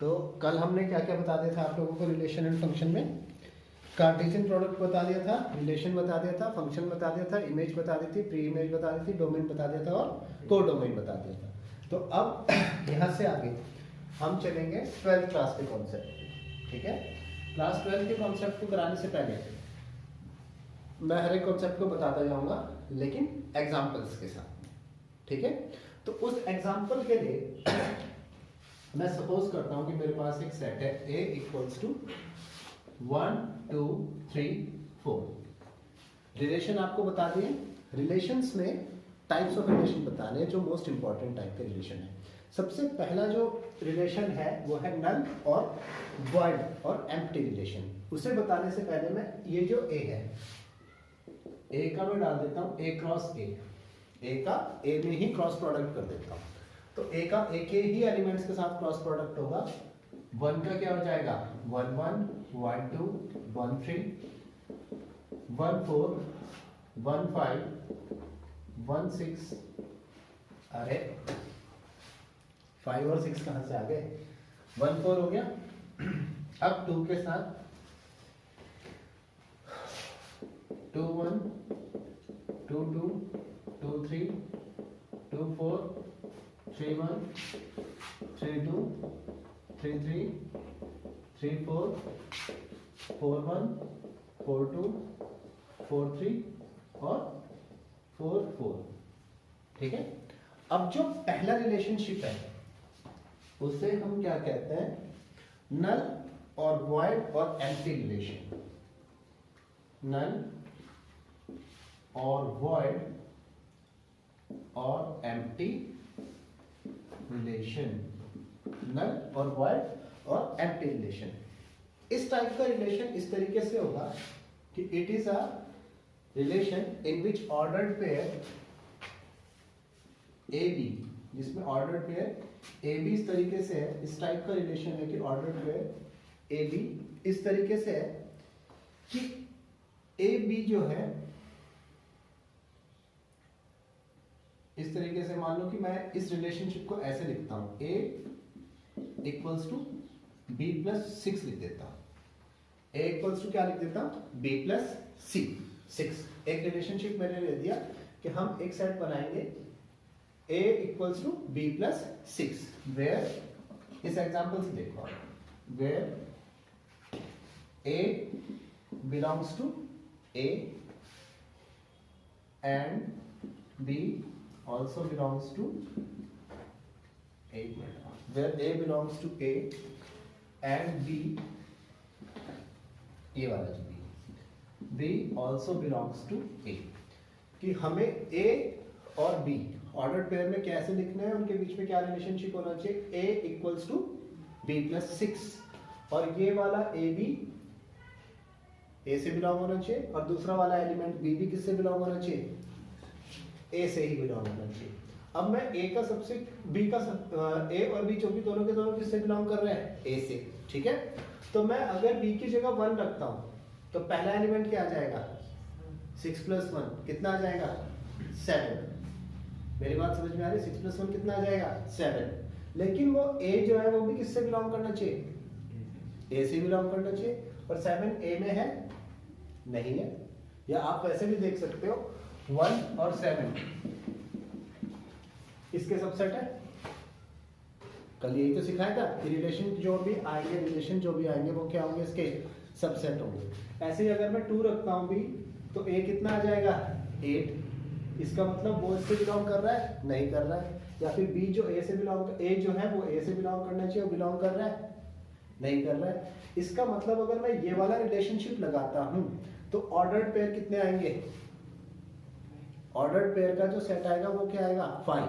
तो कल हमने क्या क्या बता दिया था आप लोगों को रिलेशन एंड फंक्शन में? कार्टेशियन प्रोडक्ट बता दिया था, रिलेशन बता दिया था, फंक्शन बता दिया था, इमेज बता दी थी, प्री इमेज बता दी थी, डोमेन बता दिया था और को डोमेन बता दिया था। तो अब यहाँ से आगे हम चलेंगे 12th क्लास के कॉन्सेप्ट। ठीक है, क्लास 12 के कॉन्सेप्ट को कराने से पहले मैं हर एक कॉन्सेप्ट को बताता जाऊंगा, लेकिन एग्जाम्पल्स के साथ। ठीक है, तो उस एग्जाम्पल के लिए मैं सपोज करता हूं कि मेरे पास एक सेट है A इक्वल्स टू 1 2 3 4। रिलेशन आपको बता दिए। रिलेशंस में टाइप्स ऑफ रिलेशन बताने हैं जो मोस्ट इंपॉर्टेंट टाइप के रिलेशन है। सबसे पहला जो रिलेशन है वो है नल और वॉइड और एम्प्टी रिलेशन। उसे बताने से पहले मैं ये जो A है, A का मैं डाल देता हूं A क्रॉस A का A में ही क्रॉस प्रोडक्ट कर देता हूं। तो A का A के ही एलिमेंट्स के साथ क्रॉस प्रोडक्ट होगा। 1 का क्या हो जाएगा 1 1 1 2 1 3 1 4 1 5 1 6। अरे 5 और 6 कहां से आ गए? 1 4 हो गया। अब 2 के साथ 2 1 2 2 2 3 2 4 3 1 3 2 3 3 3 4 4 1 4 2 4 3 और 4 4। ठीक है, अब जो पहला रिलेशनशिप है उसे हम क्या कहते हैं? नल और वॉइड और एम्प्टी रिलेशन। नल और वॉइड और एम्प्टी रिलेशन। नल और वॉइड और एम्प्टी रिलेशन। इस टाइप का रिलेशन इस तरीके से होगा कि it is a relation in which ordered pair A B, जिसमें ऑर्डर्ड पेयर ए बी इस तरीके से है। इस टाइप का रिलेशन है कि ऑर्डर्ड पेयर ए बी इस तरीके से है कि ए बी जो है इस तरीके से, मान लो कि मैं इस रिलेशनशिप को ऐसे लिखता हूं A equals to B plus 6 लिख देता हूं। A इक्वल्स टू क्या लिख देता हूं? B plus 6। एक रिलेशनशिप मैंने ले दिया कि हम एक सेट बनाएंगे A equals to B plus 6 where, इस एग्जांपल से देखो, where A belongs to A and B also belongs to A, where A belongs to A and B, ये वाला जो B also belongs to A, कि हमें A और B order pair में कैसे लिखना है, उनके बीच में क्या रिलेशनशिप होना चाहिए? A equals to B plus 6, और ये वाला A B A से बिलोंग होना चाहिए और दूसरा वाला एलिमेंट B भी किससे बिलोंग होना चाहिए? A से ही बिलोंग होना चाहिए। अब मैं A का सबसे B का A और B जो भी दोनों के दोनों किससे बिलोंग कर रहे हैं? A से। ठीक है, तो मैं अगर B की जगह 1 रखता हूं तो पहला एलिमेंट क्या आ जाएगा? 6 प्लस 1 कितना आ जाएगा? 7। मेरी बात समझ में आ रही है? 6 प्लस 1 कितना आ जाएगा? 7। लेकिन वो A जो है वो भी किससे बिलोंग करना चाहिए? A से बिलोंग करना चाहिए, और 7 A में है नहीं है। या आप वैसे भी देख सकते हो 1 और 7 इसके सबसेट है। कल यही तो सिखाया था कि रिलेशन जो भी आएंगे वो क्या होंगे? इसके सबसेट होंगे। ऐसे ही अगर मैं 2 रखता हूं भी तो A कितना आ जाएगा? 8। इसका मतलब वो इससे बिलोंग कर रहा है? नहीं कर रहा है। या फिर B जो A से बिलोंग, A जो है वो A से बिलोंग करना चाहिए, वो बिलोंग कर रहा है? नहीं कर रहा है। इसका मतलब अगर मैं ये वाला रिलेशनशिप लगाता हूं तो ऑर्डर्ड पेयर कितने आएंगे? ऑर्डर्ड पेयर का जो सेट आएगा वो क्या आएगा? 5।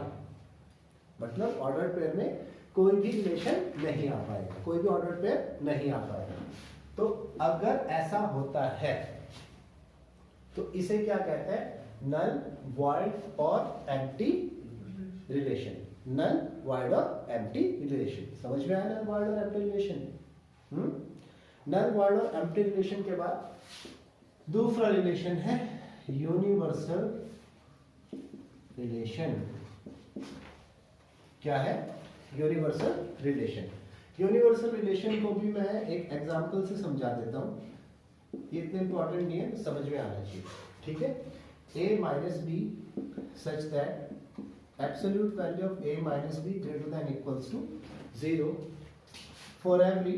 मतलब ऑर्डर्ड पेयर में कोई भी रिलेशन नहीं आ पाएगा, कोई भी ऑर्डर्ड पेयर नहीं आ पाएगा। तो अगर ऐसा होता है तो इसे क्या कहते हैं? नल, वॉइड और एम्प्टी रिलेशन। नल, वॉइड और एम्प्टी रिलेशन। समझ में आया नल, वॉइड और एम्प्टी रिलेशन? नल, वॉइड और एम्प्टी रिलेशन के बाद दूसरा रिलेशन है यूनिवर्सल रिलेशन। क्या है? Universal relation. यूनिवर्सल रिलेशन को भी मैं एक एग्जांपल से समझा देता हूँ, ये इतने इंपॉर्टेंट नहीं है, समझ में आना चाहिए, ठीक है। a minus b such that absolute value of a minus b greater than equals to 0 for every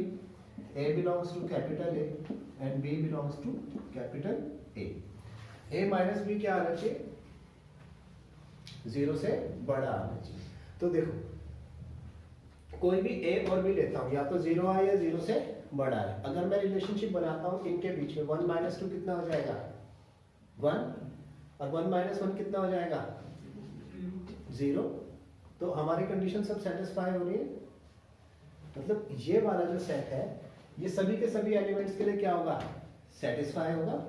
a belongs to capital A and b belongs to capital A. a minus b क्या आना चाहिए, 0 से बड़ा आना चाहिए। तो देखो कोई भी a और b लेता हूँ, या तो 0 आए या 0 से बड़ा है। अगर मैं रिलेशनशिप बनाता हूँ इनके बीच में 1 माइनस 2 कितना हो जाएगा 1, और 1 माइनस 1 कितना हो जाएगा 0। तो हमारी कंडीशन सब सेटिस्फाई हो रही है, मतलब ये वाला जो सेट है ये सभी के सभी एलिमेंट्स के लिए क्या होगा, सेटिस्फाई होगा।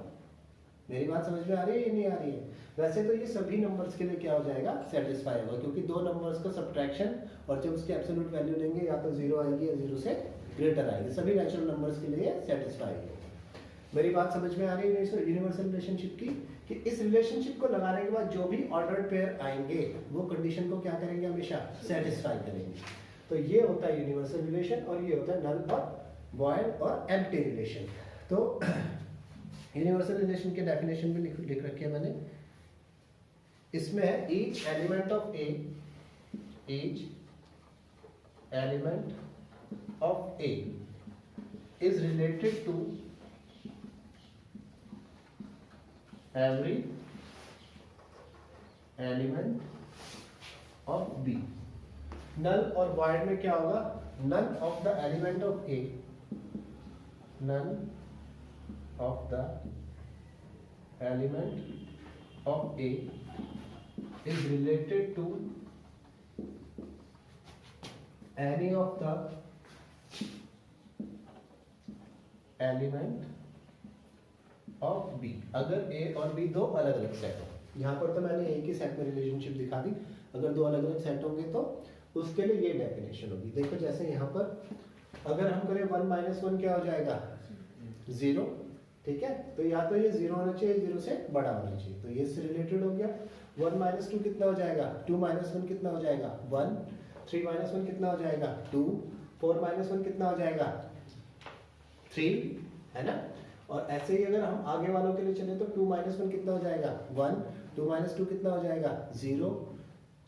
मेरी बात समझ में आ रही है या नहीं आ रही है? वैसे तो ये सभी नंबर्स के लिए क्या हो जाएगा, सेटिस्फाई होगा, क्योंकि दो नंबर्स का सब्ट्रैक्शन और जब उसकी एब्सोल्यूट वैल्यू लेंगे या तो 0 आएगी या 0 से ग्रेटर आएगी, सभी नेचुरल नंबर्स के लिए सेटिस्फाई होगा। मेरी बात समझ में आ रही है यूनिवर्सल रिलेशनशिप की, कि इस रिलेशनशिप को लगाने के बाद जो भी ऑर्डर्ड पेयर आएंगे वो कंडीशन को क्या करेंगे, हमेशा सेटिस्फाई करेंगे। तो ये होता है यूनिवर्सल रिलेशन, और ये होता है नल और वॉइड और एम्प्टी रिलेशन। तो यूनिवर्सल रिलेशन के डेफिनेशन भी लिख रखी है मैंने, इसमें है each element of A, each element of A is related to every element of B। Null और void में क्या होगा, none of the element of A, none of the element of A is related to any of the element of B. अगर A और B दो अलग अलग set हो, यहाँ पर तो मैंने एक ही सेट में रिलेशनशिप दिखा दी, अगर दो अलग अलग सेट होंगे तो उसके लिए ये डेफिनेशन होगी। देखो जैसे यहाँ पर अगर हम करें 1 माइनस 1 क्या हो जाएगा 0, ठीक है। तो या तो ये 0 होना चाहिए, 0 से बड़ा होना चाहिए, तो ये इससे रिलेटेड हो गया। 1 माइनस 2 कितना हो जाएगा, 2 माइनस 1 कितना हो जाएगा 1, 3 माइनस 1 कितना हो जाएगा 2, 4 माइनस 1 कितना हो जाएगा 3, है ना। और ऐसे ही अगर हम आगे वालों के लिए चले तो 2 माइनस 1 कितना हो जाएगा 1, 2 माइनस 2 कितना हो जाएगा 0,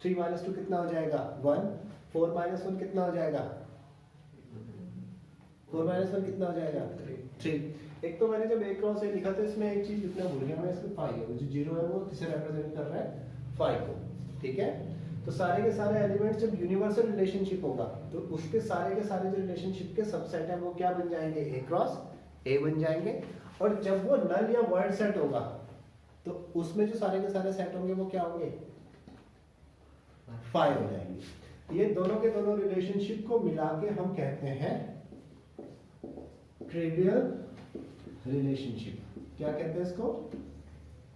3 माइनस 2 कितना हो जाएगा 1, 4 माइनस 1 कितना हो जाएगा 4 माइनस 1 कितना हो जाएगा 3। एक तो मैंने जब a क्रॉस a लिखा था इसमें एक चीज लिखना भूल गया मैं, इसमें 5 है, जो 0 है वो किसे रिप्रेजेंट कर रहा है 5 को, ठीक है। तो सारे के सारे एलिमेंट्स जब यूनिवर्सल रिलेशनशिप होगा तो उसके सारे के सारे जो रिलेशनशिप के सबसेट है वो क्या बन जाएंगे, a क्रॉस a बन जाएंगे। और जब वो नल या वॉइड सेट होगा तो उसमें जो सारे के सारे सेट होंगे वो क्या होंगे 5 हो जाएंगे। ये दोनों के दोनों रिलेशनशिप को मिला के हम कहते हैं ट्रिवियल रिलेशनशिप। क्या कहते हैं इसको,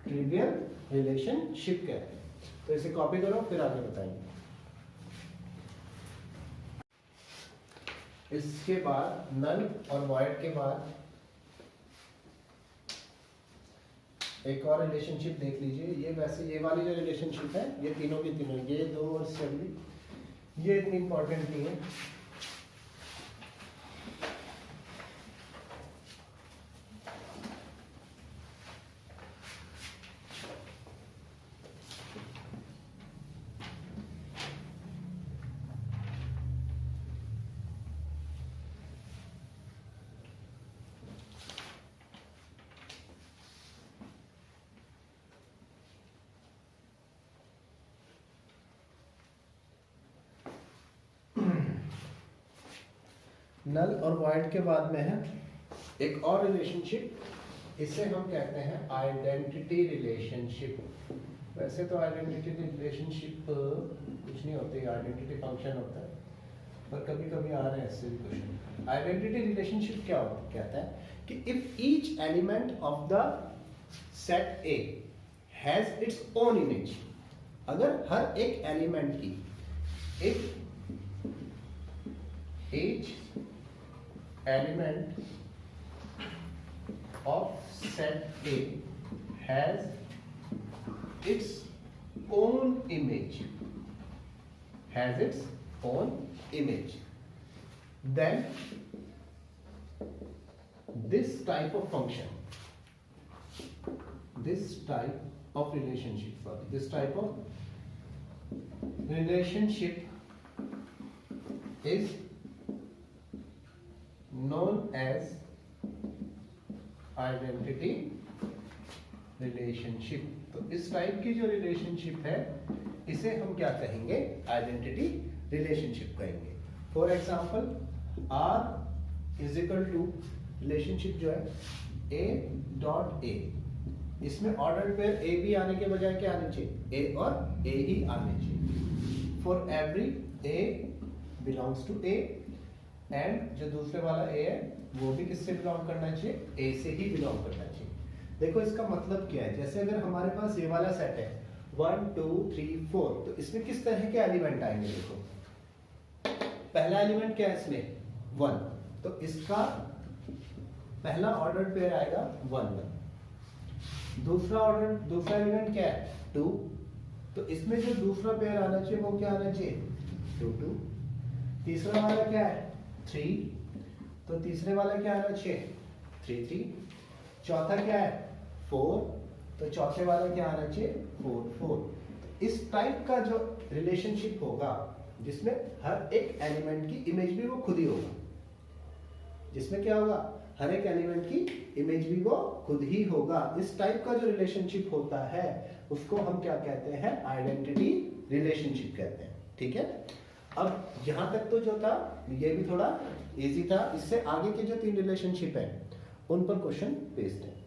ट्रिवियल रिलेशनशिप कहते हैं। तो इसे कॉपी करो फिर आगे बताएंगे। इसके बाद नल और वॉइड के बाद एक और रिलेशनशिप देख लीजिए। ये वैसे ये वाली जो रिलेशनशिप है ये तीनों की तीनों, ये दो और सभी ये इतनी इंपॉर्टेंट नहीं है। नल और वॉइड के बाद में है एक और रिलेशनशिप, इसे हम कहते हैं आइडेंटिटी रिलेशनशिप। वैसे तो आइडेंटिटी रिलेशनशिप कुछ नहीं होती, आइडेंटिटी फंक्शन होता है, पर कभी कभी आ रहे हैं ऐसे भी क्वेश्चन। आइडेंटिटी रिलेशनशिप क्या कहता है कि if each element of the set A has its own image, अगर हर एक एलिमेंट की if each element of set A has its own image, has its own image, then this type of function, this type of relationship, this type of relationship is known as identity relationship. तो इस type की जो relationship है इसे हम क्या कहेंगे? Identity relationship कहेंगे। For example R is equal to relationship जो है ए डॉट ए, इसमें ऑर्डर पेयर ए बी आने के बजाय क्या आने चाहिए? ए और ए ही आने चाहिए। For every A belongs to A, and जो दूसरे वाला ए है वो भी किससे बिलोंग करना चाहिए? ए से ही बिलोंग करना चाहिए। देखो इसका मतलब क्या है, जैसे अगर हमारे पास ये वाला सेट है 1 2 3 4, तो इसमें किस तरह के एलिमेंट आएंगे? देखो पहला एलिमेंट क्या है इसमें? 1, तो इसका पहला ऑर्डर पेयर आएगा 1 1। दूसरा एलिमेंट क्या है? 2, तो इसमें जो दूसरा पेयर आना चाहिए वो क्या आना चाहिए? 2 2। तीसरा वाला क्या है? 3, तो तीसरे वाला क्या आना चाहिए? 3 3। चौथा क्या है? 4, तो चौथे वाला क्या आना चाहिए? 4 4। इस टाइप का जो रिलेशनशिप होगा जिसमें हर एक एलिमेंट की इमेज भी वो खुद ही होगा, जिसमें क्या होगा? हर एक एलिमेंट की इमेज भी वो खुद ही होगा। इस टाइप का जो रिलेशनशिप होता है उसको हम क्या कहते हैं? आइडेंटिटी रिलेशनशिप कहते हैं। ठीक है, अब यहां तक तो जो था ये भी थोड़ा इजी था। इससे आगे के जो 3 रिलेशनशिप है उन पर क्वेश्चन बेस्ड है।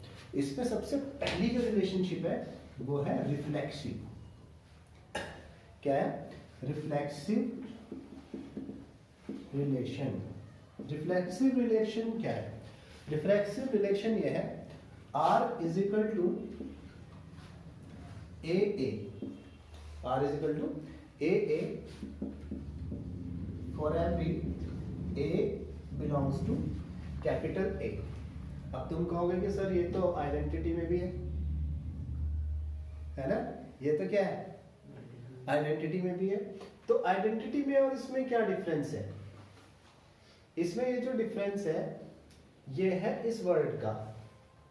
इसमें सबसे पहली जो रिलेशनशिप है वो है रिफ्लेक्सिव। क्या है? Reflexive relation. रिफ्लेक्सिव रिलेशन क्या है? रिफ्लेक्सिव रिलेशन ये है R is equal to A A, R is equal to A A for every A belongs to capital A। अब तुम कहोगे कि सर ये तो आइडेंटिटी में भी है ना? ये तो क्या है? आइडेंटिटी में भी है। तो आइडेंटिटी में और इसमें क्या डिफरेंस है? इसमें ये जो डिफरेंस है ये है इस वर्ड का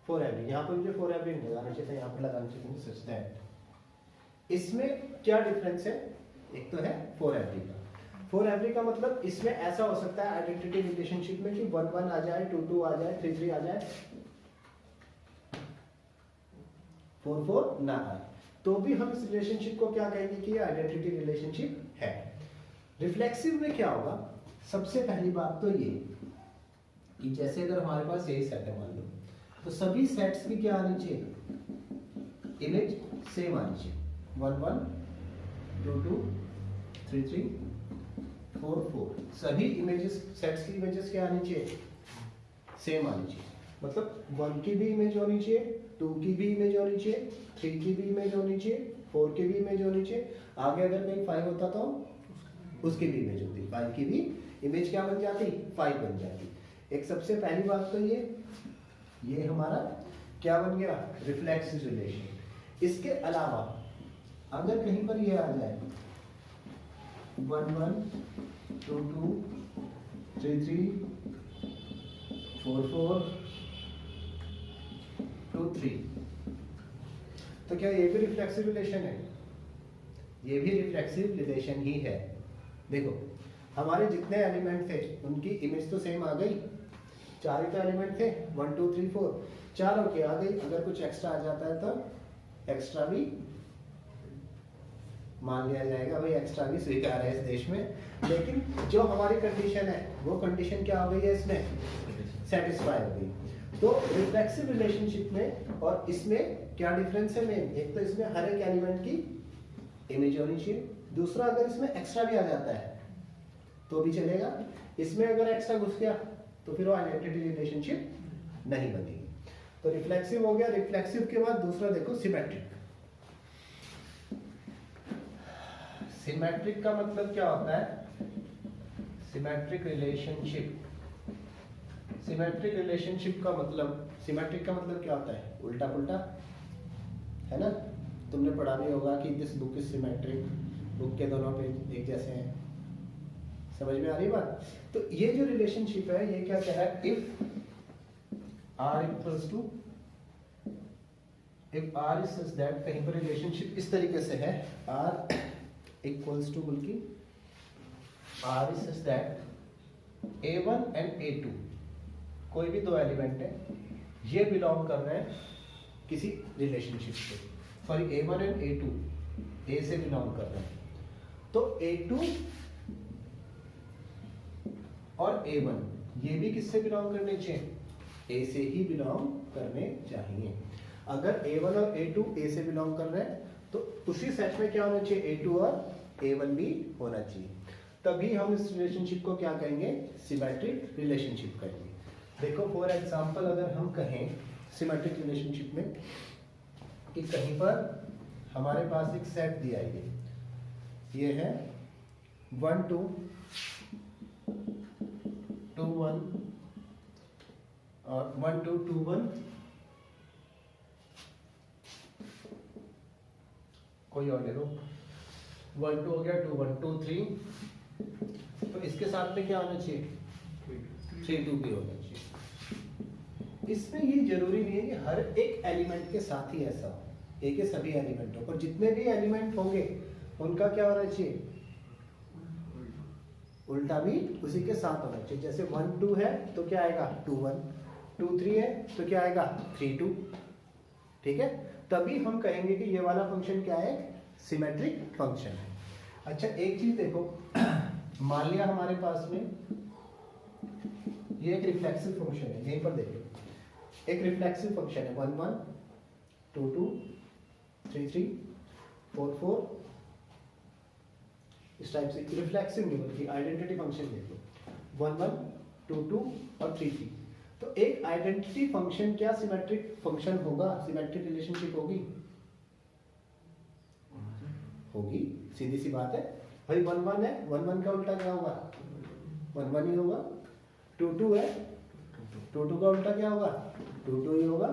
फॉर एवरी। यहाँ पर मुझे फॉर एवरी नहीं लगाना चाहिए था, यहाँ पर लगाना चाहिए सच दैट। इसमें क्या डिफरेंस है? एक तो है फॉर एवरी का। फॉर एवरी का मतलब इसमें ऐसा हो सकता है आइडेंटिटी रिलेशनशिप में कि 1 1 आ जाए, 2 2 आ जाए, 3 3 आ जाए, 4 4 ना आए, तो भी हम इस रिलेशनशिप को क्या कहेंगे कि ये आइडेंटिटी रिलेशनशिप है। रिफ्लेक्सिव में क्या होगा? सबसे पहली बात तो ये कि जैसे अगर हमारे पास यही सेट है मान लो, तो सभी सेट्स की क्या आनी चाहिए? इमेज सेम आनी चाहिए। 1 1 2 2 3 3 4 4, सभी इमेजेस सेट्स की इमेजेस क्या आनी चाहिए? सेम आनी चाहिए। मतलब 1 की भी इमेज होनी चाहिए, 2 की भी इमेज होनी चाहिए, 3 की भी इमेज होनी चाहिए, 4 की भी इमेज होनी चाहिए। आगे अगर कहीं 5 होता तो उसकी भी इमेज होती, 5 की भी इमेज क्या बन जाती? 5 बन जाती। एक सबसे पहली बात तो ये हमारा क्या बन गया? Reflexive relation. इसके अलावा अगर कहीं पर ये आ जाए 1 1 2 2 3 3 4 4 2 3, तो क्या ये भी रिफ्लेक्सिव रिलेशन है? ये भी रिफ्लेक्सिव रिलेशन ही है। देखो हमारे जितने एलिमेंट थे उनकी इमेज तो सेम आ गई, 4 ही तो एलिमेंट थे, 1 2 3 4, चारों की आ गई। अगर कुछ एक्स्ट्रा आ जाता है तो एक्स्ट्रा भी मान लिया जाएगा, भाई एक्स्ट्रा भी स्वीकार है इस देश में। लेकिन जो हमारी कंडीशन है वो कंडीशन क्या हो गई है? इसमें सेटिस्फाई हो गई। तो रिफ्लेक्सिव रिलेशनशिप में और इसमें क्या डिफरेंस है? मेन एक तो इसमें हर एक एलिमेंट की इमेज होनी चाहिए, दूसरा अगर इसमें एक्स्ट्रा भी आ जाता है तो भी चलेगा, इसमें अगर एक्स्ट्रा घुस गया तो फिर वो आइडेंटिटी रिलेशनशिप नहीं बनेगी। तो रिफ्लेक्सिव हो गया। रिफ्लेक्सिव के बाद दूसरा देखो सिमेट्रिक। सिमेट्रिक का मतलब क्या होता है? Symmetric relationship. सिमेट्रिक रिलेशनशिप का मतलब, सिमेट्रिक का मतलब क्या होता है? उल्टा पुल्टा, है ना? तुमने पढ़ा भी होगा कि this book is symmetric, book के दोनों पेज एक जैसे हैं, समझ में आ रही बात? तो ये जो रिलेशनशिप है ये क्या कह रहा है, if R is such that, कहीं पर रिलेशनशिप इस तरीके से है, आर इक्वल्स टू बल्कि R is such that A1 and A2 कोई भी दो एलिमेंट है, ये बिलोंग कर रहे हैं किसी रिलेशनशिप से, sorry A1 and A2 A से बिलोंग कर रहे हैं, तो A2 और A1 ये भी किससे बिलोंग करने चाहिए, A से ही बिलोंग करने चाहिए। अगर A1 और A2 A से बिलोंग कर रहे हैं तो उसी सेट में क्या होना चाहिए, A2 और A1 भी होना चाहिए, तभी हम इस रिलेशनशिप को क्या कहेंगे, सिमेट्रिक रिलेशनशिप कहेंगे। देखो फॉर एग्जांपल अगर हम कहें सिमेट्रिक रिलेशनशिप में कि कहीं पर हमारे पास एक सेट दिया है, ये है 1 2 2 1 और 1 2 2 1, कोई और ले लो, 1 2 हो गया, 2 1 2 3, तो इसके साथ में क्या होना चाहिए, 3 2 भी होना चाहिए। इसमें ये जरूरी नहीं है कि हर एक एलिमेंट के साथ ही ऐसा हो, एक के सभी एलिमेंटों पर जितने भी एलिमेंट होंगे उनका क्या होना चाहिए, उल्टा भी उसी के साथ होना चाहिए। जैसे 1 2 है तो क्या आएगा 2 1, 2 3 है तो क्या आएगा 3 2, ठीक है, तभी हम कहेंगे कि ये वाला फंक्शन क्या है, सिमेट्रिक फंक्शन है। अच्छा एक चीज देखो, मान लिया हमारे पास में ये एक रिफ्लेक्सिव फंक्शन है, यहीं पर देखो एक रिफ्लेक्सिव फंक्शन है 1 1 2 2 3 3 4 4, इस टाइप से रिफ्लेक्सिव नहीं बल्कि आइडेंटिटी फंक्शन देखो 1 1 2 2 और 3 3, तो एक आइडेंटिटी फंक्शन क्या सिमेट्रिक फंक्शन होगा, सिमेट्रिक रिलेशनशिप होगी, होगी, सीधी सी बात है भाई। 1 1 है, 1 1 का उल्टा क्या होगा, 1 1 ही होगा। 2 2 है, 2 2 का उल्टा क्या होगा, 2 2 ही होगा।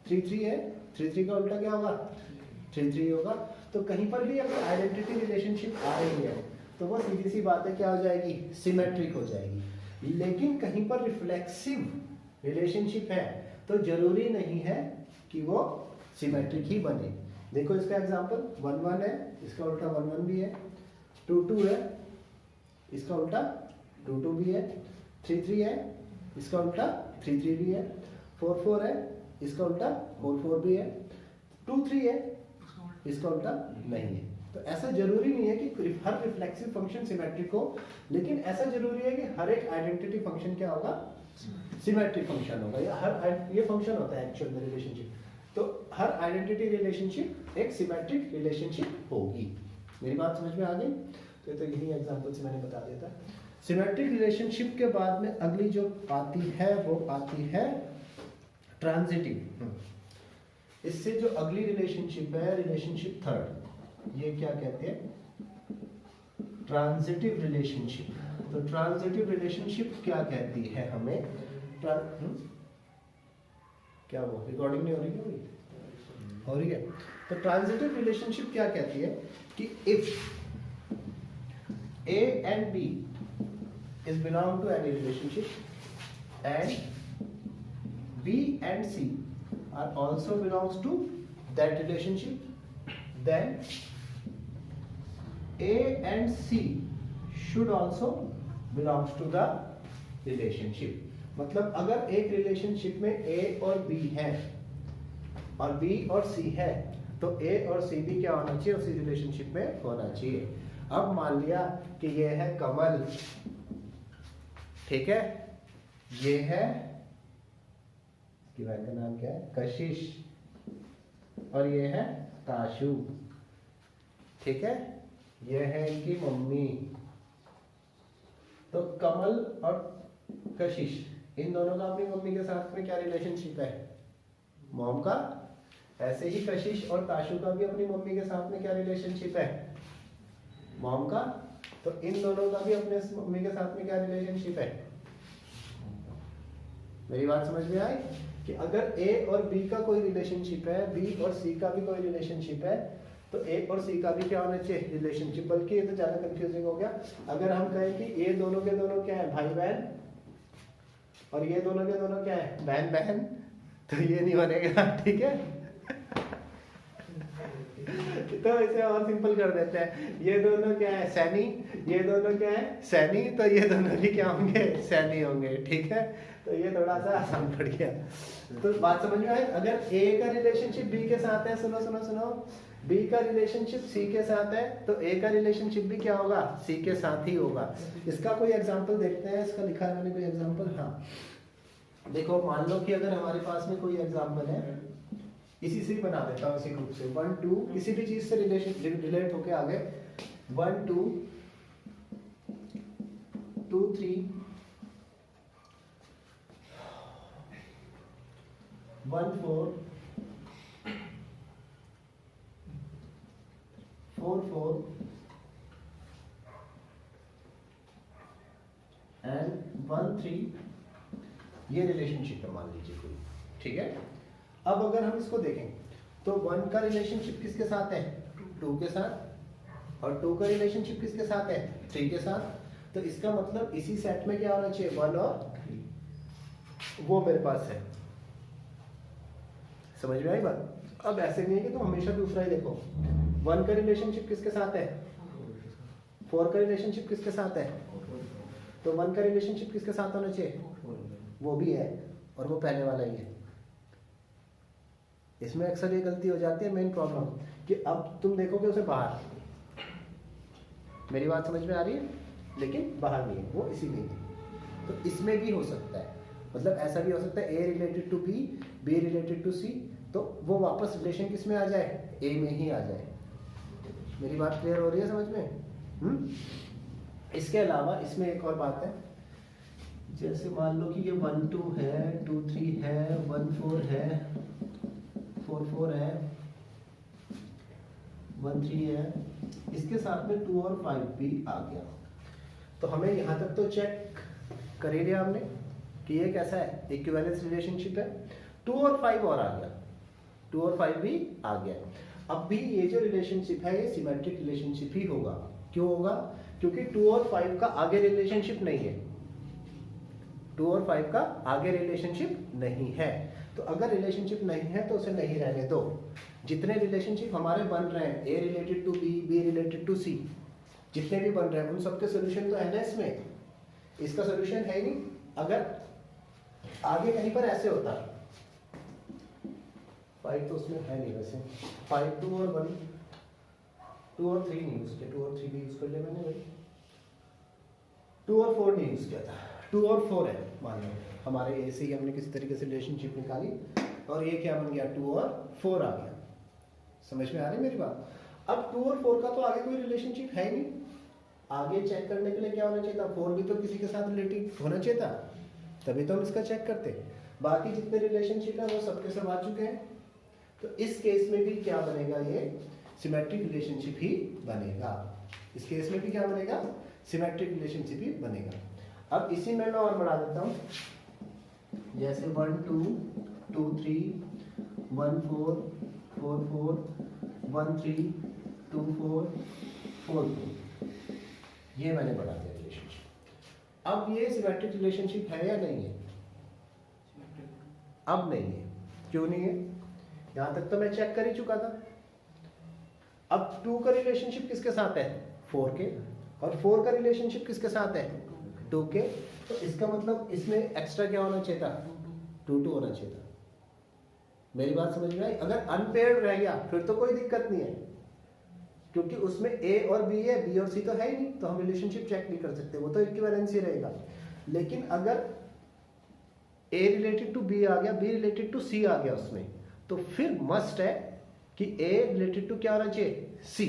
3 3 है, 3 3 का उल्टा क्या होगा, 3 3 होगा। तो कहीं पर भी अगर आइडेंटिटी रिलेशनशिप आ रही है तो वो सीधी सी बात है क्या हो जाएगी, सिमेट्रिक हो जाएगी। लेकिन कहीं पर रिफ्लेक्सिव रिलेशनशिप है तो जरूरी नहीं है कि वो सिमेट्रिक ही बने। देखो इसका एग्जांपल 1 1 है, इसका उल्टा 1 1 भी है, 2 2 है, इसका उल्टा 2 2 भी है, 3 3 है, इसका उल्टा 3 3 भी है, 4 4 है, इसका उल्टा 4 4 भी है, 2 3 है, इसका उल्टा नहीं है। तो ऐसा जरूरी नहीं है कि हर रिफ्लेक्सिव फंक्शन सिमेट्रिक हो, लेकिन ऐसा जरूरी है कि हर एक आइडेंटिटी फंक्शन क्या होगा, सिमेट्रिक फंक्शन होगा। या हर ये फंक्शन होता है एक्चुअल में रिलेशनशिप, तो हर आइडेंटिटी रिलेशनशिप एक सिमेट्रिक रिलेशनशिप होगी। मेरी बात समझ में आ गई? तो यही एग्जांपल से मैंने बता दिया था। सिमेट्रिक रिलेशनशिप के बाद में अगली जो आती है वो आती है ट्रांजिटिव। इससे जो अगली रिलेशनशिप है, रिलेशनशिप थर्ड, ये क्या कहते हैं, ट्रांजिटिव रिलेशनशिप। तो ट्रांजिटिव रिलेशनशिप क्या कहती है हमें, क्या वो रिकॉर्डिंग नहीं हो रही है, हो रही है। तो ट्रांजिटिव रिलेशनशिप क्या कहती है कि if A and B is belong to any relationship and B and C are also belongs to that relationship, then A and C should also belongs to the relationship। मतलब अगर एक relationship में A और B है और B और C है तो A और C भी क्या होना चाहिए, उसी रिलेशनशिप में होना चाहिए। अब मान लिया कि ये है कमल, ठीक है, ये है, इसकी बहन का नाम क्या है, कशिश, और ये है ताशु, ठीक है, ये है इनकी मम्मी। तो कमल और कशिश इन दोनों का अपनी मम्मी के साथ में क्या रिलेशनशिप है, मॉम का। ऐसे ही कशिश और ताशु का भी अपनी मम्मी के साथ में क्या रिलेशनशिप है, मॉम का। तो इन दोनों का भी अपने मम्मी के साथ में क्या रिलेशनशिप है। मेरी बात समझ में आई कि अगर A और B का कोई रिलेशनशिप है, B और C का भी कोई रिलेशनशिप है, तो ए और सी का भी क्या होना चाहिए रिलेशनशिप, बल्कि ये तो ज़्यादा कंफ्यूजिंग हो गया। अगर हम कहें कि ये दोनों के दोनों क्या है भाई बहन, और ये दोनों के दोनों क्या है बहन बहन, तो ये नहीं बनेगा, ठीक है। तो इसे और सिंपल कर देते हैं, ये दोनों क्या है सैनी, ये दोनों क्या है सैनी, तो ये दोनों भी क्या होंगे सैनी होंगे, ठीक है। तो ये थोड़ा सा आसान पड़ गया। तो बात समझ में आई। अगर ए का रिलेशनशिप बी के साथ है, सुनो सुनो सुनो, बी का रिलेशनशिप सी के साथ है, तो ए का रिलेशनशिप भी क्या होगा सी के साथ ही होगा। इसका कोई एग्जांपल देखते हैं, इसका लिखा है मैंने कोई एग्जांपल। हाँ देखो, मान लो कि अगर हमारे पास में कोई एग्जांपल है, इसी से बना देता हूँ, इसी ग्रुप से 1 2 किसी भी चीज से रिलेट होके आगे 1 2 2 3 1 4 4 4 एंड 1 3, ये रिलेशनशिप है मान लीजिए कोई, ठीक है। अब अगर हम इसको देखें तो 1 का रिलेशनशिप किसके साथ है 2 के साथ, और 2 का रिलेशनशिप किसके साथ है 3 के साथ। तो इसका मतलब इसी सेट में क्या होना चाहिए 1 और 3, वो मेरे पास है। समझ में आई बात। अब ऐसे नहीं है कि तुम हमेशा दूसरा ही देखो। 1 का रिलेशनशिप किसके साथ है 4 का रिलेशनशिप किसके साथ है, तो 1 का रिलेशनशिप किसके साथ होना चाहिए, वो भी है और वो पहले वाला ही है। इसमें अक्सर ये गलती हो जाती है, मेन प्रॉब्लम कि अब तुम देखोगे उसे बाहर, मेरी बात समझ में आ रही है, लेकिन बाहर नहीं है वो, इसीलिए। तो इसमें भी हो सकता है, मतलब ऐसा भी हो सकता है A related to B, B related to C, तो वो वापस रिलेशन किस में आ जाए ए में ही आ जाए। मेरी बात क्लियर हो रही है समझ में। इसके अलावा इसमें एक और बात है, जैसे मान लो कि ये 1 2 है, 2 3 है, 1 4 है, 4 4 है, 1 3 है, इसके साथ में 2 और 5 भी आ गया। तो हमें यहाँ तक तो चेक कर ही लिया हमने कि ये कैसा है इक्विवेलेंस रिलेशनशिप है। 2 और 5 और आ गया, 2 और 5 भी आ गया। अब भी ये जो रिलेशनशिप है ये सिमेट्रिक रिलेशनशिप ही होगा। क्यों होगा, क्योंकि 2 और 5 का आगे रिलेशनशिप नहीं है, 2 और 5 का आगे रिलेशनशिप नहीं है। तो अगर रिलेशनशिप नहीं है तो उसे नहीं रहने दो। जितने रिलेशनशिप हमारे बन रहे हैं A related to B, B related to C, जितने भी बन रहे हैं उन सबके सोल्यूशन तो है ना इसमें, इसका सोल्यूशन है ही नहीं। अगर आगे कहीं पर ऐसे होता, 5 तो उसमें है नहीं वैसे, 5 2 और 1 2 और 3 नहीं यूज किया, 2 और 3 भी यूज कर लिया मैंने भाई, 2 और 4 नहीं यूज किया था, 2 और 4 है मान लो हमारे ए से ही हमने किसी तरीके से रिलेशनशिप निकाली और ये क्या बन गया 2 और 4 आ गया। समझ में आ रही है मेरी बात। अब 2 और 4 का तो आगे कोई रिलेशनशिप है ही नहीं, आगे चेक करने के लिए क्या होना चाहिए था 4 भी तो किसी के साथ रिलेटिव होना चाहिए था, तभी तो हम इसका चेक करते। बाकी जितने रिलेशनशिप है वो सबके सब आ चुके हैं। तो इस केस में भी क्या बनेगा, ये सिमेट्रिक रिलेशनशिप ही बनेगा। इस केस में भी क्या बनेगा, सिमेट्रिक रिलेशनशिप ही बनेगा। अब इसी में मैं और बढ़ा देता हूँ, जैसे 1 2 2 3 1 4 4 4 1 3 2 4 4 2, ये मैंने बढ़ा दिया रिलेशनशिप। अब ये सिमेट्रिक रिलेशनशिप है या नहीं है, अब नहीं है। क्यों नहीं है, यहां तक तो मैं चेक कर ही चुका था। अब 2 का रिलेशनशिप किसके साथ है 4 के, और 4 का रिलेशनशिप किसके साथ है 2 के। तो इसका मतलब इसमें एक्स्ट्रा क्या होना चाहिए था 2 2 होना चाहिए था। मेरी बात समझ में आई। अगर अनपेयर्ड रह गया फिर तो कोई दिक्कत नहीं है, क्योंकि उसमें ए और बी है, बी और सी तो है ही नहीं, तो हम रिलेशनशिप चेक नहीं कर सकते, वो तो इक्विवेलेंस ही रहेगा। लेकिन अगर ए रिलेटेड टू बी आ गया, बी रिलेटेड टू सी आ गया उसमें, तो फिर मस्ट है कि ए रिलेटेड टू क्या होना चाहिए सी।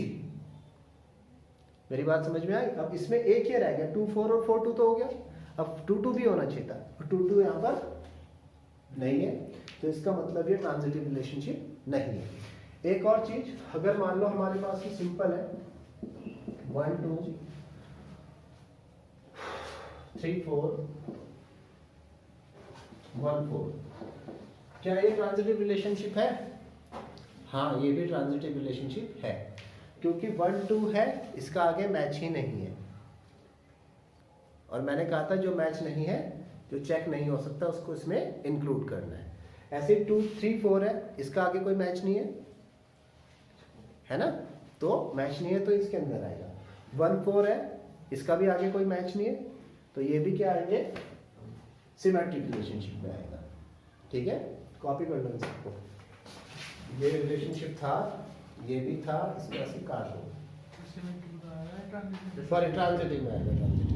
मेरी बात समझ में आई। अब इसमें एक ही रह गया, 2 4 और 4 2 तो हो गया, अब 2 2 भी होना चाहिए था, 2 2 यहाँ पर नहीं है, तो इसका मतलब ये ट्रांजिटिव रिलेशनशिप नहीं है। एक और चीज, अगर मान लो हमारे पास ये सिंपल है 1 2 3 4 1 4, क्या ये ट्रांजिटिव रिलेशनशिप है, हाँ ये भी ट्रांजिटिव रिलेशनशिप है। क्योंकि 1 2 है, इसका आगे मैच ही नहीं है। और मैंने कहा था जो मैच नहीं है, जो चेक नहीं हो सकता, उसको इसमें इंक्लूड करना है। ऐसे 2 3 4 है, इसका आगे कोई मैच नहीं है ना, तो मैच नहीं है तो इसके अंदर आएगा। 1 4 है, इसका भी आगे कोई मैच नहीं है, तो ये भी क्या आएंगे, सिमेट्रिक रिलेशनशिप में आएगा। ठीक है, कॉपी कर लो सबको। ये रिलेशनशिप था, ये भी था, इसका से काट लो। सॉरी, ट्रांजिटिव में आएगा, ट्रांजिटिव।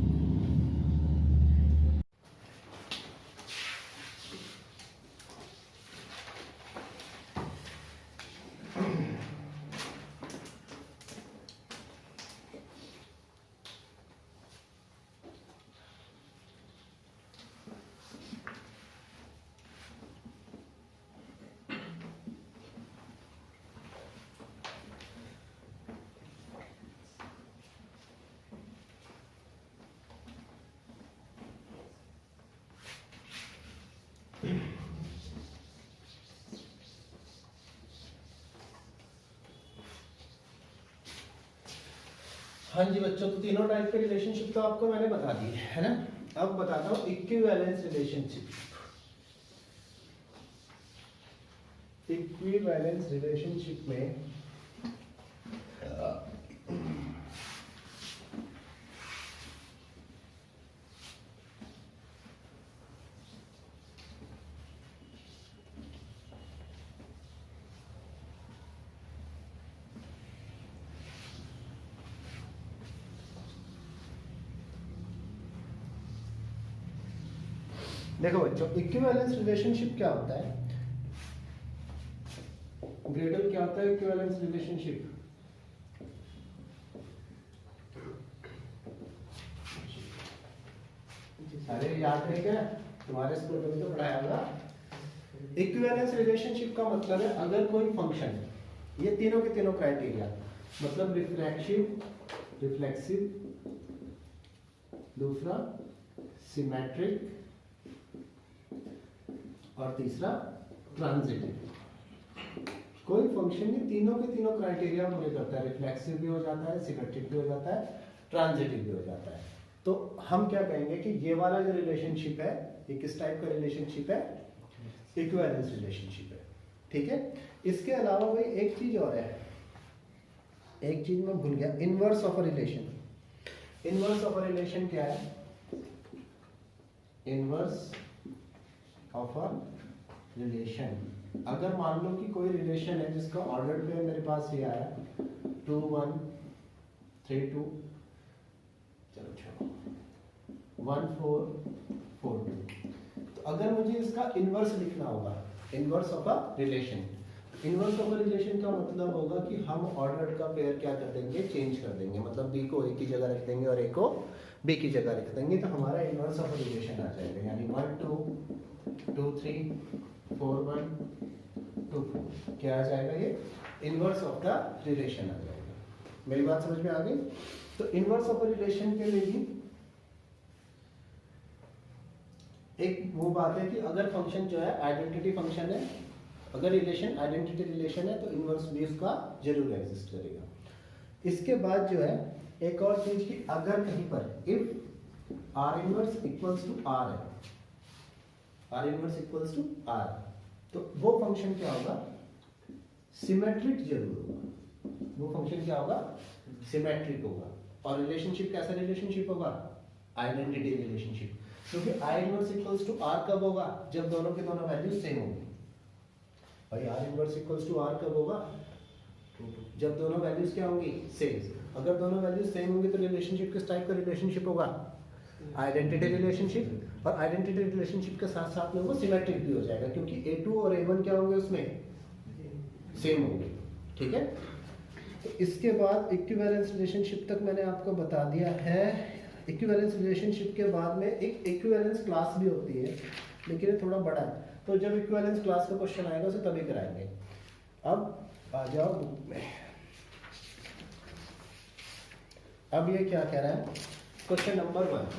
हाँ जी बच्चों, तो तीनों टाइप के रिलेशनशिप तो आपको मैंने बता दिए है ना। अब बताता हूँ इक्विवेलेंस रिलेशनशिप। इक्विवेलेंस रिलेशनशिप में देखो बच्चों, इक्विवेलेंस रिलेशनशिप क्या होता है, ग्रेडल क्या होता है इक्विवेलेंस रिलेशनशिप। अरे याद नहीं क्या, तुम्हारे स्कूल में तो पढ़ाया होगा। इक्विवेलेंस रिलेशनशिप का मतलब है अगर कोई फंक्शन, ये तीनों के तीनों क्राइटेरिया, मतलब रिफ्लेक्सिव, दूसरा सिमेट्रिक, और तीसरा ट्रांजिटिव। कोई फंक्शन ये तीनों के तीनों क्राइटेरिया पूरे करता है, रिफ्लेक्सिव भी हो जाता है, सिमेट्रिक भी हो जाता है, ट्रांजिटिव भी हो जाता है। तो हम क्या कहेंगे कि ये वाला जो रिलेशनशिप है, ये किस टाइप का रिलेशनशिप है, इक्विवेलेंस रिलेशनशिप है। ठीक है, इसके अलावा भाई एक चीज और है, एक चीज मैं भूल गया, inverse of a relation. Inverse of a relation क्या है, इनवर्स ऑफ अ रिलेशन। अगर मान लो कि कोई रिलेशन है जिसका ऑर्डर पे मेरे पास ये आया 2 1 3 2, चलो छोड़ो, 1 4 4 2। तो अगर मुझे इसका इनवर्स लिखना होगा, inverse of a relation, inverse of a relation का मतलब होगा कि हम ऑर्डर का पेयर क्या कर देंगे, चेंज कर देंगे। मतलब बी को ए की जगह रख देंगे और ए को बी की जगह रख देंगे, तो हमारा इनवर्स ऑफ अ रिलेशन आ जाएगा। यानी 1 2 2 3 4 1 2 4 क्या आ जाएगा, ये इनवर्स ऑफ द रिलेशन आ जाएगा। मेरी बात समझ में आ गई। तो इनवर्स ऑफ अ रिलेशन के लिए भी एक वो बात है कि अगर फंक्शन जो है आइडेंटिटी फंक्शन है, अगर रिलेशन आइडेंटिटी रिलेशन है, तो इनवर्स भी उसका जरूर एग्जिस्ट करेगा। इसके बाद जो है एक और चीज की, अगर कहीं पर if R inverse equals to R है, R inverse equals to R, तो वो फंक्शन क्या होगा, सिमेट्रिक जरूर होगा। वो फंक्शन क्या होगा, सिमेट्रिक होगा। और रिलेशनशिप कैसा रिलेशनशिप होगा, आइडेंटिटी रिलेशनशिप। क्योंकि I inverse equals to R कब होगा, जब दोनों के दोनों वैल्यू सेम होंगे। भाई R inverse equals to R कब होगा, जब दोनों वैल्यूज क्या होंगी, सेम। अगर दोनों वैल्यूज सेम होंगी तो रिलेशनशिप किस टाइप का रिलेशनशिप होगा, आइडेंटिटी रिलेशनशिप। और आइडेंटिटी रिलेशनशिप के साथ साथ में वो सिमेट्रिक भी हो जाएगा, क्योंकि A2 और A1 क्या होंगे, उसमें सेम होंगे। ठीक है, तो इसके बाद इक्विवेलेंस रिलेशनशिप तक मैंने आपको बता दिया है। इक्विवेलेंस रिलेशनशिप के बाद में एक इक्विवेलेंस क्लास भी होती है, लेकिन ये थोड़ा बड़ा है, तो जब इक्विवेलेंस क्लास का क्वेश्चन आएगा उसे तभी कराएंगे। अब आ जाओ बुक में। अब ये क्या कह रहा है, क्वेश्चन नंबर 1।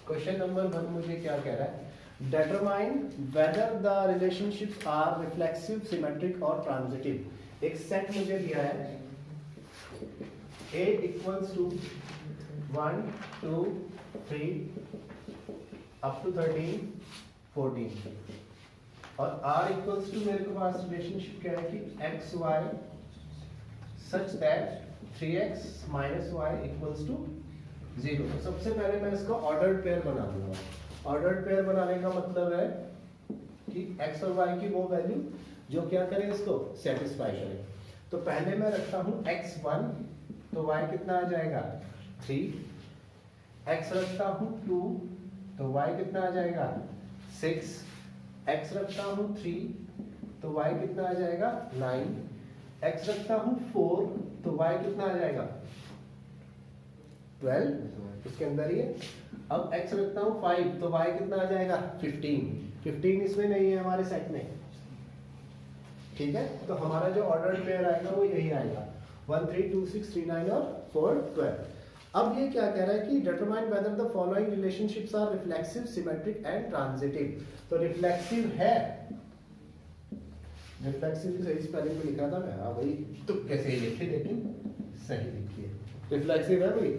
क्वेश्चन नंबर 1 मुझे क्या कह रहा है, determine whether the relationships are reflexive, symmetric और transitive। एक सेट मुझे दिया है, a equals to 1 2 3 up to 13 14 और r इक्वल्स टू मेरे पास रिलेशनशिप क्या है कि x y such that 3x minus y equals to 0। तो सबसे पहले मैं इसका ऑर्डर्ड पेयर बना दूंगा। ऑर्डर्ड पेयर बनाने का मतलब है कि x और y की वो वैल्यू जो क्या करे इसको सेटिस्फाई करे। तो पहले मैं रखता हूँ x1 तो y कितना आ जाएगा 3, x रखता हूँ 2 तो y कितना आ जाएगा 6, x रखता हूँ 3 तो y कितना आ जाएगा 9, x रखता हूँ 4 तो y कितना आ जाएगा 12 इसके अंदर ही है। अब x रखता हूँ 5 तो y कितना आ जाएगा 15 इसमें नहीं है हमारे सेट में, ठीक है। तो हमारा जो ऑर्डर पेयर आएगा वो यही आएगा 1 3 2 6 3 9 और 4 12। अब ये क्या कह रहा है कि determine whether the following relationships are reflexive symmetric and transitive. तो रिफ्लेक्सिव है, रिफ्लेक्सिव की सही स्पेलिंग में लिखा था मैं, हाँ भाई तो कैसे ही लिखे लेकिन सही लिखिए। रिफ्लेक्सिव है भाई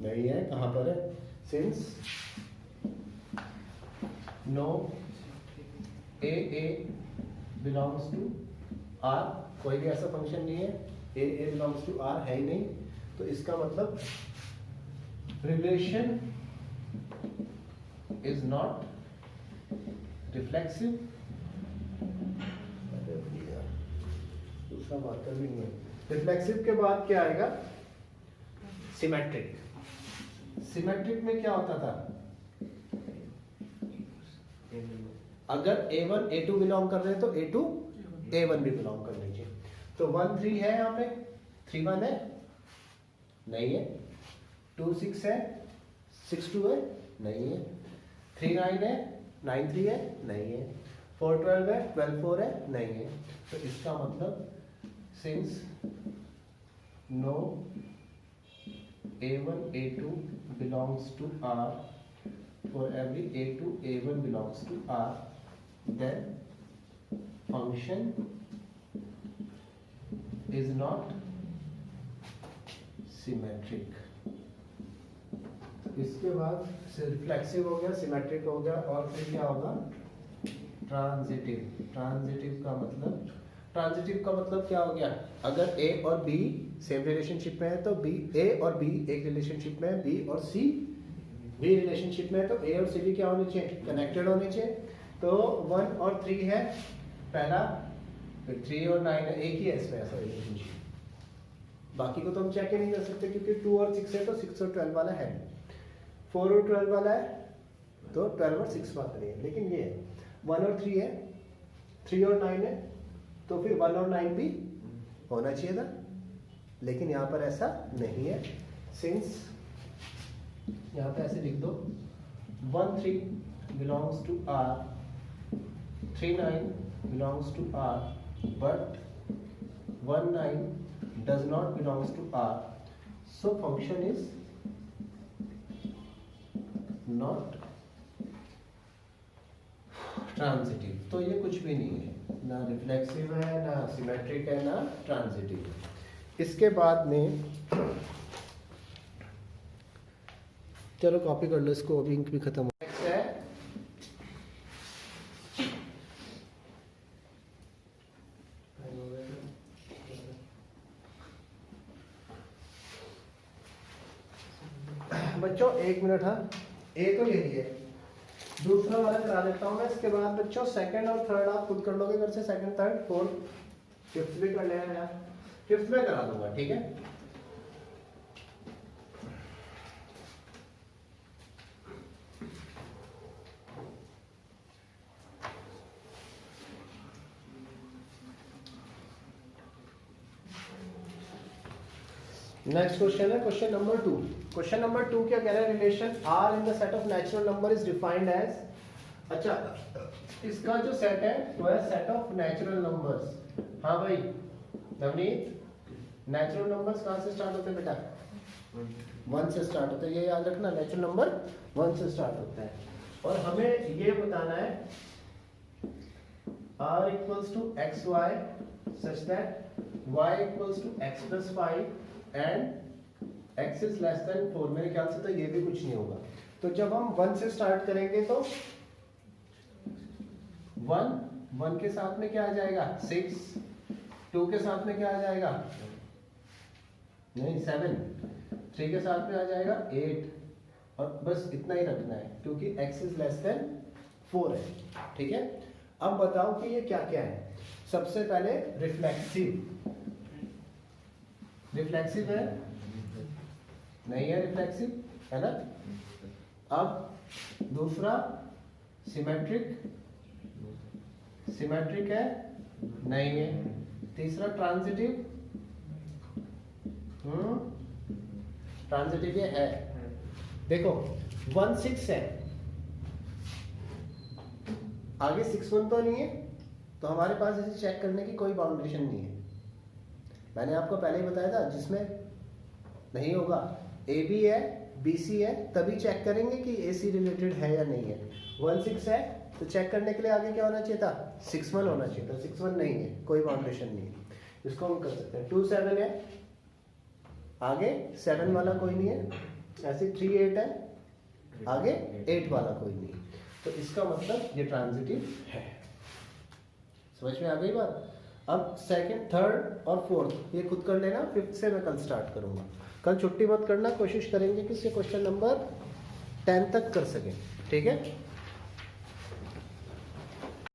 नहीं है, कहाँ पर है, since no A belongs to R, कोई भी ऐसा फंक्शन नहीं है ए बिलोंग्स टू आर है ही नहीं, तो इसका मतलब रिलेशन इज नॉट रिफ्लेक्सिव। दूसरा मार्कर भी नहीं है। रिफ्लेक्सिव के बाद क्या आएगा सिमेट्रिक। सिमेट्रिक में क्या होता था, अगर a1 a2 बिलोंग कर रहे हैं तो a2 a1 भी बिलोंग कर लीजिए। तो 1 3 है, यहाँ पे 3 1 है नहीं है, 2 6 है 6 2 है नहीं है, 3 9 है 9 3 है नहीं है, 4 12 है 12 4 है नहीं है। तो इसका मतलब since no a1 a2 belongs to R, for every a2 a1 belongs to R, then function is not symmetric। इसके बाद रिफ्लेक्सिव हो गया, सिमेट्रिक हो गया, और फिर क्या होगा ट्रांजिटिव। ट्रांजिटिव का मतलब क्या हो गया, अगर a और b सेम रिलेशनशिप में है तो a और b एक रिलेशनशिप में है, b और c भी रिलेशनशिप में है, तो a और c भी क्या होने चाहिए कनेक्टेड होने चाहिए। तो 1 और 3 है पहला, फिर 3 और 9 है, एक ही है इसमें ऐसा रिलेशनशिप। बाकी को तो हम चेक ही नहीं कर सकते क्योंकि 2 और 6 है तो 6 और 12 वाला है, 4 और 12 वाला है तो 12 और 6 वाला नहीं है। लेकिन ये 1 और 3 है, 3 और 9 है तो फिर 1 और 9 भी होना चाहिए था, लेकिन यहाँ पर ऐसा नहीं है। सिंस यहाँ पे ऐसे लिख दो 1 3 belongs to R, 3 9 belongs to R, but 1 9 does not belongs to R, so function is not transitive. तो ये कुछ भी नहीं है, ना रिफ्लेक्सिव है, ना सिमेट्रिक है, ना ट्रांजिटिव है। इसके बाद में चलो कॉपी कर लो इसको, अभी इंक भी खत्म हो है। बच्चों 1 मिनट, हाँ ए तो यही है, दूसरा वाला करा लेता हूँ मैं। इसके बाद बच्चों सेकंड और थर्ड आप खुद कर लोगे घर से, सेकंड थर्ड फोर्थ फिफ्थ भी कर लेना यार, फिफ्थ में करा दूंगा, ठीक है। नेक्स्ट क्वेश्चन है क्वेश्चन नंबर 2। क्वेश्चन नंबर 2 क्या कह रहा है, relation R in the set of natural number is defined as, अच्छा इसका जो सेट है वो है सेट ऑफ नेचुरल नंबर्स। हाँ भाई नवनीत, नेचुरल नंबर्स कहाँ से स्टार्ट होते हैं बेटा, 1 से स्टार्ट होते हैं, ये याद रखना, नेचुरल नंबर 1 से स्टार्ट होता है। और हमें ये बताना है r equals to X Y such that y equals to x plus 5 and x is less than 4, मेरे ख्याल से तो ये भी कुछ नहीं होगा। तो जब हम 1 से स्टार्ट करेंगे तो 1 के साथ में क्या आ जाएगा 6, 2 के साथ में क्या आ जाएगा नहीं 7, 3 के साथ में आ जाएगा 8, और बस इतना ही रखना है क्योंकि x इज लेस देन 4 है। ठीक है, अब बताओ कि ये क्या क्या है। सबसे पहले रिफ्लेक्सिव, रिफ्लेक्सिव है नहीं है, रिफ्लेक्सिव है ना। अब दूसरा सिमेट्रिक, सिमेट्रिक है नहीं है। तीसरा ट्रांजिटिव, ट्रांजिटिव ये है। देखो 1 6 है, आगे 6 1 तो नहीं है, तो हमारे पास इसे चेक करने की कोई बाउंडेशन नहीं है। मैंने आपको पहले ही बताया था जिसमें नहीं होगा ए बी है बी सी है तभी चेक करेंगे कि ए सी रिलेटेड है या नहीं है। 1 6 है तो चेक करने के लिए आगे क्या होना चाहिए था 6 1 होना चाहिए था, 6 1 नहीं है, कोई बाउंडेशन नहीं है, इसको हम कर सकते हैं। 2 7 है, आगे 7 वाला कोई नहीं है, ऐसे 3 8 है, आगे 8 वाला कोई नहीं है, तो इसका मतलब ये ट्रांजिटिव है। समझ में आ गई बात। अब सेकंड, थर्ड और फोर्थ ये खुद कर लेना, फिफ्थ से मैं कल स्टार्ट करूंगा। कल छुट्टी मत करना, कोशिश करेंगे कि इसे क्वेश्चन नंबर 10 तक कर सके। ठीक है।